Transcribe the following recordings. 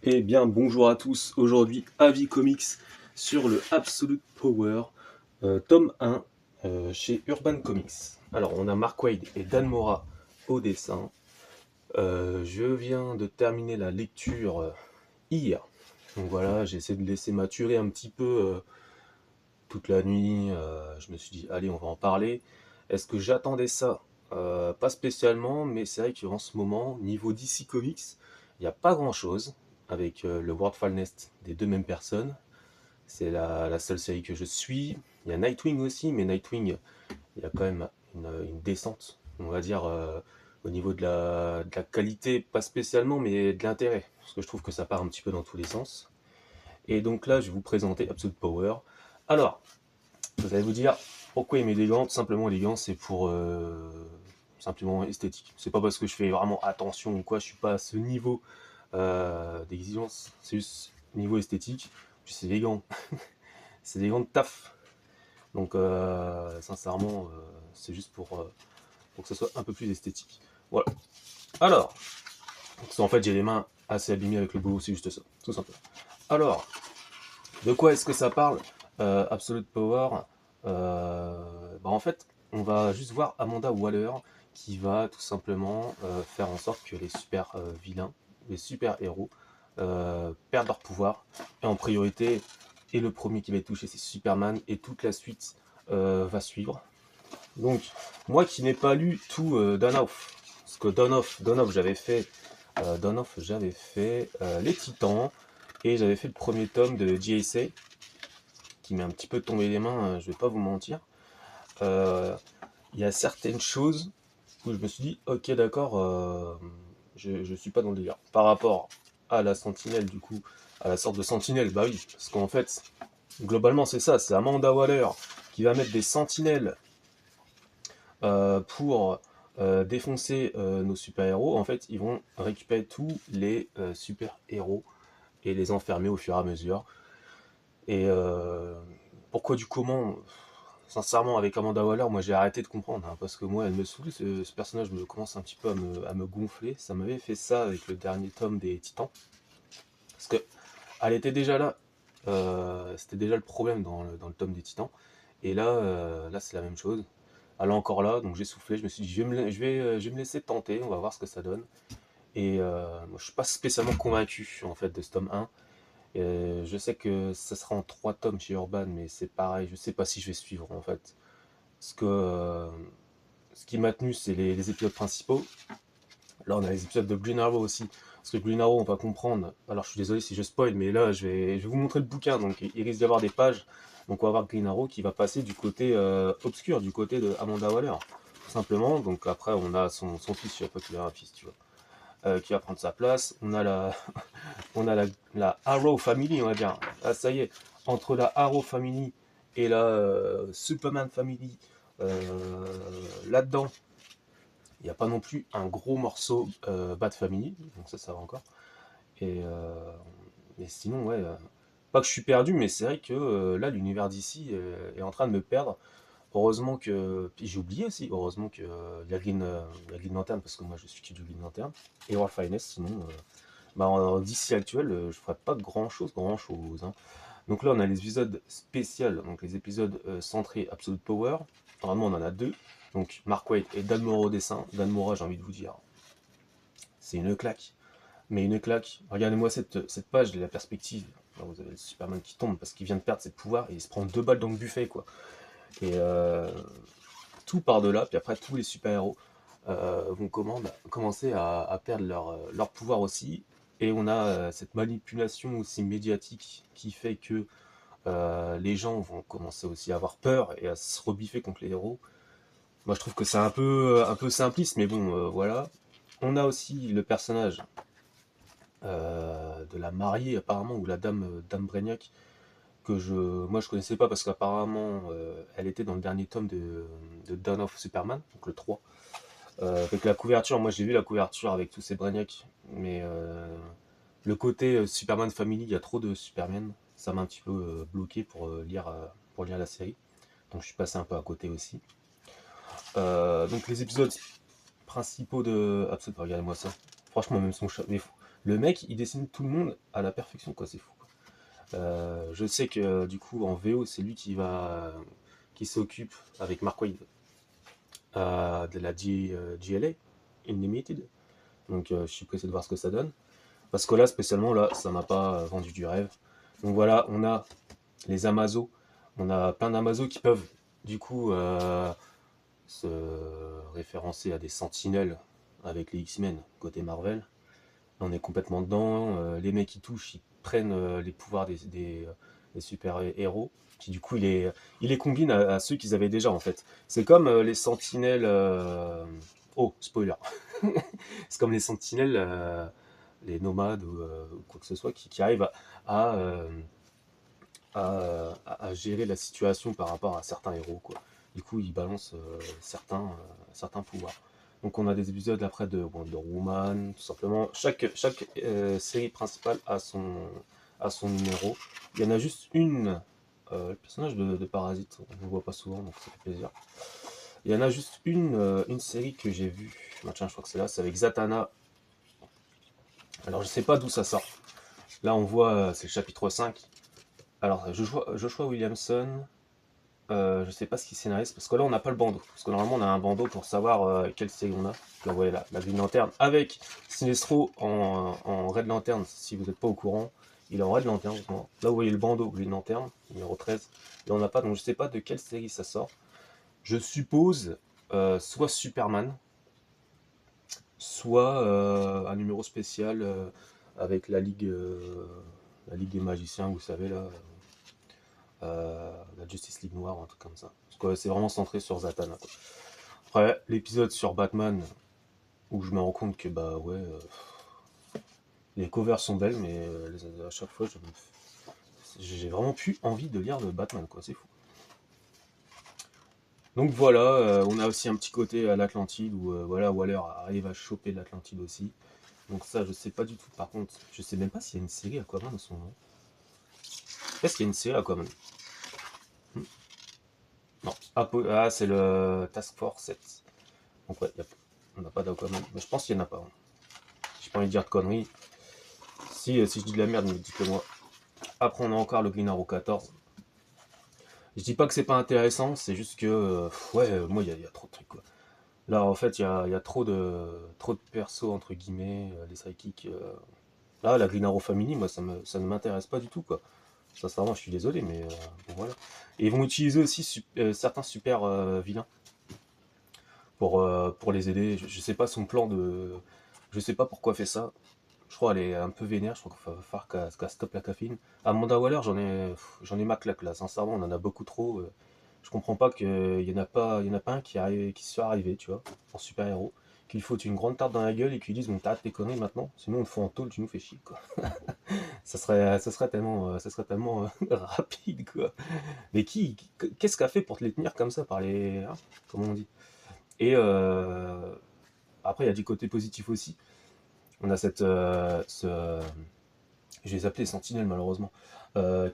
Eh bien, bonjour à tous. Aujourd'hui, avis comics sur le Absolute Power, tome 1, chez Urban Comics. Alors, on a Mark Waid et Dan Mora au dessin. Je viens de terminer la lecture hier. Donc voilà, j'ai essayé de laisser maturer un petit peu toute la nuit. Je me suis dit, allez, on va en parler. Est-ce que j'attendais ça? Pas spécialement, mais c'est vrai qu'en ce moment, niveau DC Comics, il n'y a pas grand-chose avec le World Fall Nest des deux mêmes personnes. C'est la seule série que je suis. Il y a Nightwing aussi, mais Nightwing, il y a quand même une descente, on va dire, au niveau de la qualité, pas spécialement, mais de l'intérêt. Parce que je trouve que ça part un petit peu dans tous les sens. Et donc là, je vais vous présenter Absolute Power. Alors, vous allez vous dire, pourquoi il met des gants? Tout simplement, les gants, c'est pour simplement esthétique. C'est pas parce que je fais vraiment attention ou quoi, je suis pas à ce niveau d'exigence, c'est juste niveau esthétique. Puis c'est des gants, c'est des gants de taf. Donc, sincèrement, c'est juste pour que ça soit un peu plus esthétique. Voilà. Alors, en fait, j'ai les mains assez abîmées avec le boulot, c'est juste ça, tout simplement. Alors, de quoi est-ce que ça parle? Absolute Power. En fait, on va juste voir Amanda Waller qui va tout simplement faire en sorte que les super vilains, les super héros, perdent leur pouvoir. Et en priorité, et le premier qui va être touché, c'est Superman, et toute la suite va suivre. Donc, moi qui n'ai pas lu tout Dawn of, parce que Dawn of j'avais fait Les Titans, et j'avais fait le premier tome de JSA, qui m'est un petit peu tombé les mains, je vais pas vous mentir. Il y a certaines choses où je me suis dit, ok d'accord, je suis pas dans le délire. Par rapport à la sentinelle, du coup, à la sorte de sentinelle, bah oui, parce qu'en fait, globalement c'est ça, c'est Amanda Waller qui va mettre des sentinelles pour défoncer nos super-héros. En fait, ils vont récupérer tous les super-héros et les enfermer au fur et à mesure. Et pourquoi du comment? Sincèrement, avec Amanda Waller, moi j'ai arrêté de comprendre, hein, parce que moi elle me saoule, ce personnage me commence un petit peu à me gonfler. Ça m'avait fait ça avec le dernier tome des Titans, parce que elle était déjà là, c'était déjà le problème dans le tome des Titans, et là c'est la même chose. Elle est encore là, donc j'ai soufflé, je me suis dit je vais me laisser tenter, on va voir ce que ça donne. Et moi je suis pas spécialement convaincu en fait de ce tome 1. Je sais que ça sera en 3 tomes chez Urban, mais c'est pareil, je sais pas si je vais suivre en fait. Parce que ce qui m'a tenu, c'est les épisodes principaux. Là, on a les épisodes de Green Arrow aussi. Parce que Green Arrow, on va comprendre. Alors, je suis désolé si je spoil, mais là, je vais vous montrer le bouquin. Donc, il risque d'y avoir des pages. Donc, on va voir Green Arrow qui va passer du côté obscur, du côté de Amanda Waller. Tout simplement. Donc, après, on a son fils, je sais pas qu'il a un fils, tu vois, qui va prendre sa place. On a la Arrow Family, on va dire. Ah, ça y est, entre la Arrow Family et la Superman Family, là-dedans, il n'y a pas non plus un gros morceau Bat Family, donc ça va encore. Et mais sinon, ouais, pas que je suis perdu, mais c'est vrai que là, l'univers d'ici est en train de me perdre. Heureusement que. Puis j'ai oublié aussi, heureusement que il y a Green Lantern, parce que moi je suis que du Green Lantern. Et World Finest, sinon, en DC actuel, je ferais pas grand-chose, hein. Donc là, on a les épisodes spéciaux, donc les épisodes centrés Absolute Power. Normalement, on en a deux. Donc Mark Waid et Dan Mora au dessin. Dan Mora, j'ai envie de vous dire, c'est une claque. Mais une claque. Regardez-moi cette page, la perspective. Là, vous avez le Superman qui tombe parce qu'il vient de perdre ses pouvoirs et il se prend 2 balles dans le buffet, quoi. Et tout par-delà, puis après, tous les super-héros vont commencer à perdre leur pouvoir aussi. Et on a cette manipulation aussi médiatique qui fait que les gens vont commencer aussi à avoir peur et à se rebiffer contre les héros. Moi, je trouve que c'est un peu simpliste, mais bon, voilà. On a aussi le personnage de la mariée, apparemment, ou la dame Brainiac, moi, je connaissais pas parce qu'apparemment, elle était dans le dernier tome de Dawn of Superman, donc le 3. Avec la couverture, moi j'ai vu la couverture avec tous ces Brainiacs, mais le côté Superman Family, il y a trop de Superman, ça m'a un petit peu bloqué pour lire la série. Donc je suis passé un peu à côté aussi. Donc les épisodes principaux de Absolute, regardez-moi ça. Franchement, même son chat, Le mec, il dessine tout le monde à la perfection, quoi, c'est fou, quoi. Je sais que du coup en VO, c'est lui qui s'occupe avec Mark Waid de la GLA Unlimited. Donc je suis pressé de voir ce que ça donne. Parce que là, spécialement, là, ça m'a pas vendu du rêve. Donc voilà, on a les Amazos. On a plein d'Amazos qui peuvent, du coup, se référencer à des sentinelles avec les X-Men côté Marvel. On est complètement dedans. Les mecs qui touchent, ils prennent les pouvoirs des super-héros. Puis du coup, il les combine à ceux qu'ils avaient déjà, en fait. C'est comme les sentinelles... Oh, spoiler. C'est comme les sentinelles, les nomades ou quoi que ce soit, qui arrivent à, euh, à gérer la situation par rapport à certains héros, quoi. Du coup, ils balancent certains pouvoirs. Donc on a des épisodes après de Wonder Woman, tout simplement. Chaque série principale a son numéro. Il y en a juste une, le personnage de Parasite, on ne le voit pas souvent, donc ça fait plaisir. Il y en a juste une série que j'ai vue, tiens, je crois que c'est là, c'est avec Zatanna. Alors je sais pas d'où ça sort. Là on voit, c'est le chapitre 5. Alors Joshua Williamson, je sais pas ce qu'il scénarise, parce que là on n'a pas le bandeau. Parce que normalement on a un bandeau pour savoir quelle série on a. Là vous voyez la Green Lantern avec Sinestro en Red Lantern, si vous n'êtes pas au courant. Il est en Red Lantern, justement. Là vous voyez le bandeau Green Lantern, numéro 13. Et on n'a pas, donc je sais pas de quelle série ça sort. Je suppose soit Superman, soit un numéro spécial avec la Ligue des Magiciens, vous savez là. La Justice League noire, un truc comme ça. Parce que c'est vraiment centré sur Zatanna, quoi. Après, l'épisode sur Batman, où je me rends compte que, bah ouais, les covers sont belles, mais à chaque fois, j'ai vraiment plus envie de lire le Batman, quoi, c'est fou. Donc voilà, on a aussi un petit côté à l'Atlantide, où voilà, Waller arrive à choper l'Atlantide aussi. Donc ça, je sais pas du tout. Par contre, je sais même pas s'il y a une série Aquaman à son nom. Est-ce qu'il y a une série Aquaman? Non. Ah, c'est le Task Force 7. Donc ouais, on n'a pas d'Aquaman. Mais je pense qu'il n'y en a pas. Hein. J'ai pas envie de dire de conneries. Si je dis de la merde, dites-le moi. Après, on a encore le Green Arrow 14. Je dis pas que c'est pas intéressant, c'est juste que, ouais, moi, il y a trop de trucs, quoi. Là, en fait, il y a trop de persos, entre guillemets, les sidekicks. Là, la Green Arrow Family, moi, ça ne m'intéresse pas du tout, quoi. Sincèrement, je suis désolé, mais bon, voilà. Et ils vont utiliser aussi certains super vilains pour les aider. Je sais pas son plan de. Je sais pas pourquoi elle fait ça. Je crois qu'elle est un peu vénère, je crois qu'il va falloir qu'elle stoppe la caféine. Amanda Waller, j'en ai ma claque là, sincèrement, on en a beaucoup trop. Je comprends pas qu'il y en a pas un qui se soit arrivé, tu vois, en super-héros, qu'il faut une grande tarte dans la gueule et qu'ils disent bon t'arrêtes tes conneries maintenant, sinon on te fout en tôle, tu nous fais chier quoi. Ça serait tellement rapide quoi. Mais qu'est-ce qu'a fait pour te les tenir comme ça par les, hein, comment on dit. Et après il y a du côté positif aussi. On a je vais les appeler les sentinelles malheureusement,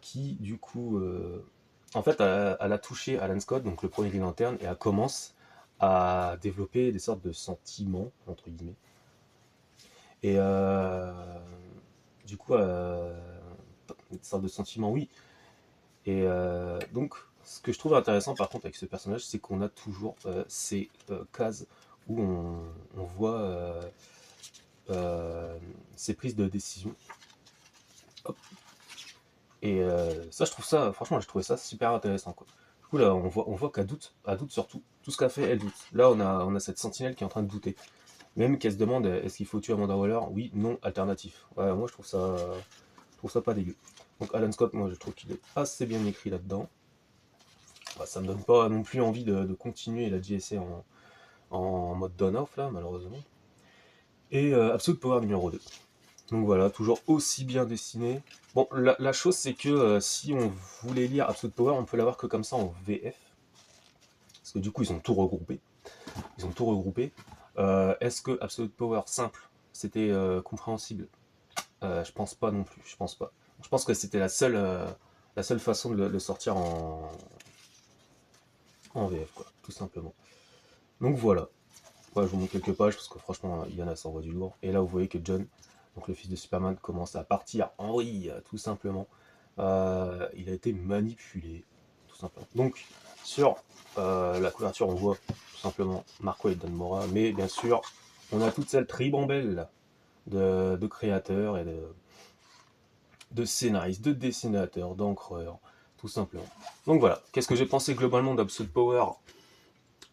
qui du coup, en fait, elle a touché Alan Scott, donc le premier Green Lantern, et elle commence à développer des sortes de sentiments, entre guillemets. Et du coup, des sortes de sentiments, oui. Et donc, ce que je trouve intéressant par contre avec ce personnage, c'est qu'on a toujours ces cases où on voit ces prises de décision. Hop. Et ça, je trouve ça, franchement, je trouvais ça super intéressant, quoi. Du coup, là, on voit qu'elle doute sur tout. Tout ce qu'elle fait, elle doute. Là, on a cette sentinelle qui est en train de douter. Même qu'elle se demande, est-ce qu'il faut tuer Amanda Waller? Oui, non, alternatif. Ouais, moi, je trouve ça pas dégueu. Donc, Alan Scott, moi, je trouve qu'il est assez bien écrit là-dedans. Bah, ça me donne pas non plus envie de continuer la JSA en mode down-off, là, malheureusement. Et Absolute Power numéro 2. Donc voilà, toujours aussi bien dessiné. Bon, la chose c'est que si on voulait lire Absolute Power, on peut l'avoir que comme ça en VF. Parce que du coup, ils ont tout regroupé. Est-ce que Absolute Power simple, c'était compréhensible? Je pense pas non plus, je pense pas. Je pense que c'était la seule façon de le sortir en VF, quoi, tout simplement. Donc voilà. Ouais, je vous montre quelques pages parce que franchement, il y en a, ça envoie du lourd. Et là, vous voyez que John, Donc le fils de Superman commence à partir en vrille, tout simplement. Il a été manipulé, tout simplement. Donc sur la couverture, on voit tout simplement Mark Waid et Dan Mora, mais bien sûr, on a toute cette ribambelle de créateurs et de scénaristes, de dessinateurs, d'encreurs, tout simplement. Donc voilà, qu'est-ce que j'ai pensé globalement d'Absolute Power?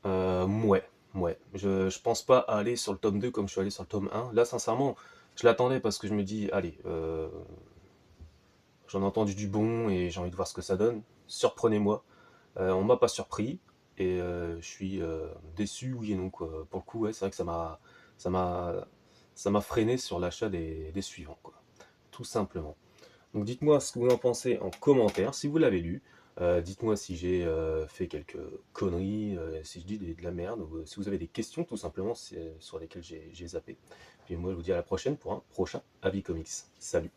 Ouais. Je pense pas aller sur le tome 2 comme je suis allé sur le tome 1. Là, sincèrement, je l'attendais parce que je me dis, allez, j'en ai entendu du bon et j'ai envie de voir ce que ça donne. Surprenez-moi. On m'a pas surpris et je suis déçu, oui et non, quoi. Pour le coup, ouais, c'est vrai que ça m'a, ça m'a freiné sur l'achat des suivants, quoi. Tout simplement. Donc dites-moi ce que vous en pensez en commentaire, si vous l'avez lu. Dites-moi si j'ai fait quelques conneries, si je dis de la merde, ou si vous avez des questions tout simplement sur lesquelles j'ai zappé. Puis moi je vous dis à la prochaine pour un prochain Avis Comics. Salut!